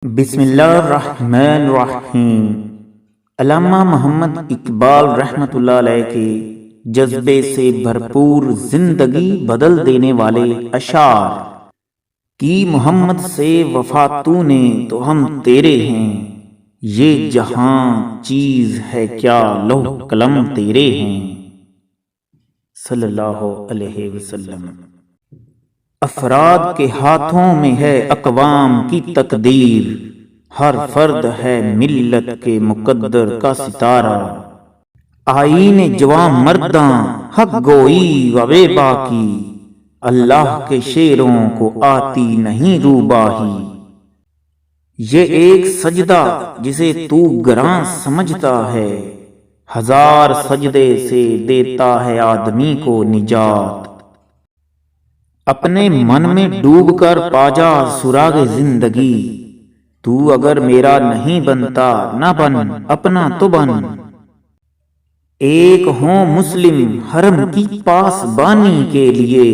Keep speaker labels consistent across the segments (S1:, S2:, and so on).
S1: بسم اللہ الرحمن الرحیم۔ علامہ محمد اقبال رحمۃ اللہ علیہ کے جذبے سے بھرپور زندگی بدل دینے والے اشعار۔ کی محمد سے وفا تو نے تو ہم تیرے ہیں، یہ جہاں چیز ہے کیا لوح قلم تیرے ہیں، صلی اللہ علیہ وسلم۔ افراد کے ہاتھوں میں ہے اقوام کی تقدیر، ہر فرد ہے ملت کے مقدر کا ستارہ۔ آئین جواں مرداں حق گوئی و بے باکی، اللہ کے شیروں کو آتی نہیں روباہی۔ یہ ایک سجدہ جسے تو گراں سمجھتا ہے، ہزار سجدے سے دیتا ہے آدمی کو نجات۔ اپنے من میں ڈوب کر پاجا سراغ زندگی، تو اگر میرا نہیں بنتا نہ بن اپنا تو بن۔ ایک ہوں مسلم حرم کی پاس بانی کے لیے،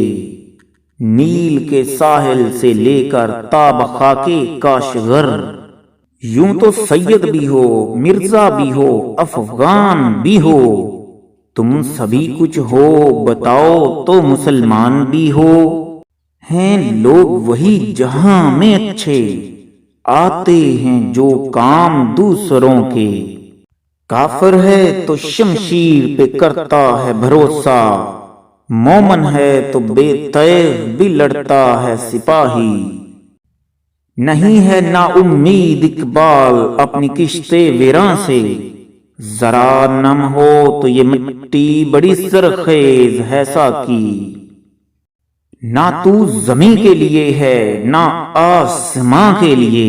S1: نیل کے ساحل سے لے کر تا بخاک کاشغر۔ یوں تو سید بھی ہو مرزا بھی ہو افغان بھی ہو، تم سبھی کچھ ہو بتاؤ تو مسلمان بھی ہو۔ ہیں لوگ وہی جہاں میں اچھے، آتے ہیں جو کام دوسروں کے۔ کافر ہے تو شمشیر پہ کرتا ہے بھروسہ، مومن ہے تو بے تیغ بھی لڑتا ہے سپاہی۔ نہیں ہے نا امید اقبال اپنی کشت ویراں سے، ذرا نم ہو تو یہ مٹی بڑی سرخیز ہے ساکی۔ نہ تو زمیں کے لیے ہے نہ آسماں کے لیے،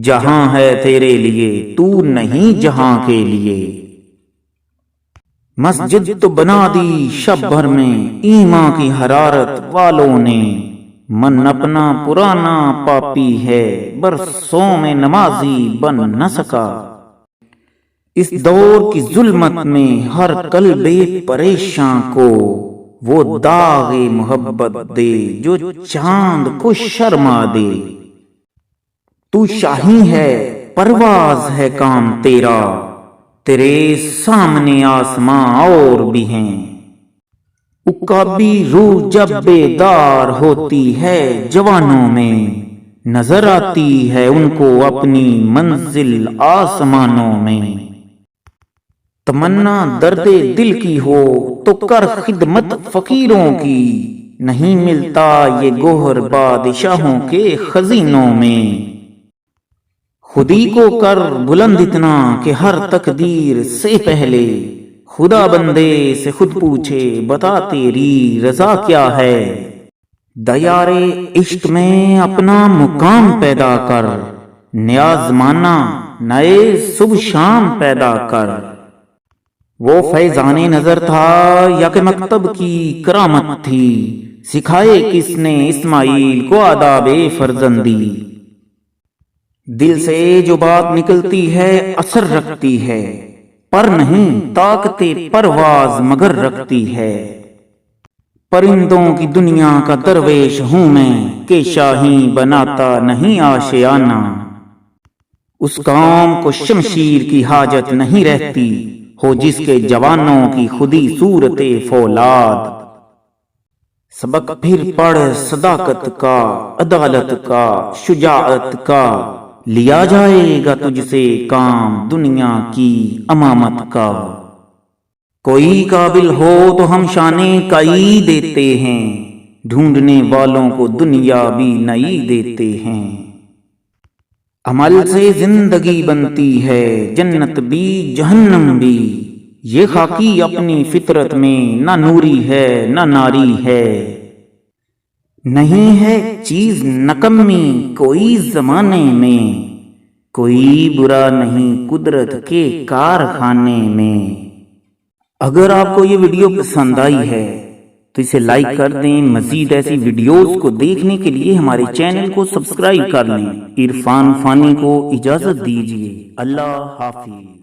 S1: جہاں ہے تیرے لیے تو نہیں جہاں کے لیے۔ مسجد تو بنا دی شب بھر میں ایمان کی حرارت والوں نے، من اپنا پرانا پاپی ہے برسوں میں نمازی بن نہ سکا۔ اس دور کی ظلمت میں ہر قلب پریشاں کو وہ داغ محبت دے جو چاند کو شرما دے۔ تو شاہی ہے پرواز ہے کام تیرا، تیرے سامنے آسماں اور بھی ہیں۔ عقابی روح جب بیدار ہوتی ہے جوانوں میں، نظر آتی ہے ان کو اپنی منزل آسمانوں میں۔ تمنا درد دل کی ہو تو کر خدمت فقیروں کی، نہیں ملتا یہ گوہر بادشاہوں کے خزینوں میں۔ خودی کو کر بلند اتنا کہ ہر تقدیر سے پہلے خدا بندے سے خود پوچھے بتا تیری رضا کیا ہے۔ دیار عشق میں اپنا مقام پیدا کر، نیاز مانا نئے صبح شام پیدا کر۔ وہ فیضان نظر تھا یا کہ مکتب کی کرامت تھی، سکھائے کس نے اسماعیل کو آداب فرزندی۔ دل سے جو بات نکلتی ہے اثر رکھتی ہے، پر نہیں طاقت پرواز مگر رکھتی ہے۔ پرندوں کی دنیا کا درویش ہوں میں کہ شاہین بناتا نہیں آشیانہ۔ اس قوم کو شمشیر کی حاجت نہیں رہتی ہو جس کے جوانوں کی خودی صورت فولاد۔ سبق پھر پڑھ صداقت کا عدالت کا شجاعت کا، لیا جائے گا تجھ سے کام دنیا کی امامت کا۔ کوئی قابل ہو تو ہم شانے کئی دیتے ہیں، ڈھونڈنے والوں کو دنیا بھی نئی دیتے ہیں۔ عمل سے زندگی بنتی ہے جنت بھی جہنم بھی، یہ خاکی اپنی فطرت میں نہ نوری ہے نہ ناری ہے۔ نہیں ہے چیز نکمی کوئی زمانے میں، کوئی برا نہیں قدرت کے کارخانے میں۔ اگر آپ کو یہ ویڈیو پسند آئی ہے تو اسے لائک کر دیں۔ مزید ایسی ویڈیوز کو دیکھنے کے لیے ہمارے چینل کو سبسکرائب کر لیں۔ عرفان فانی کو اجازت دیجیے۔ اللہ حافظ۔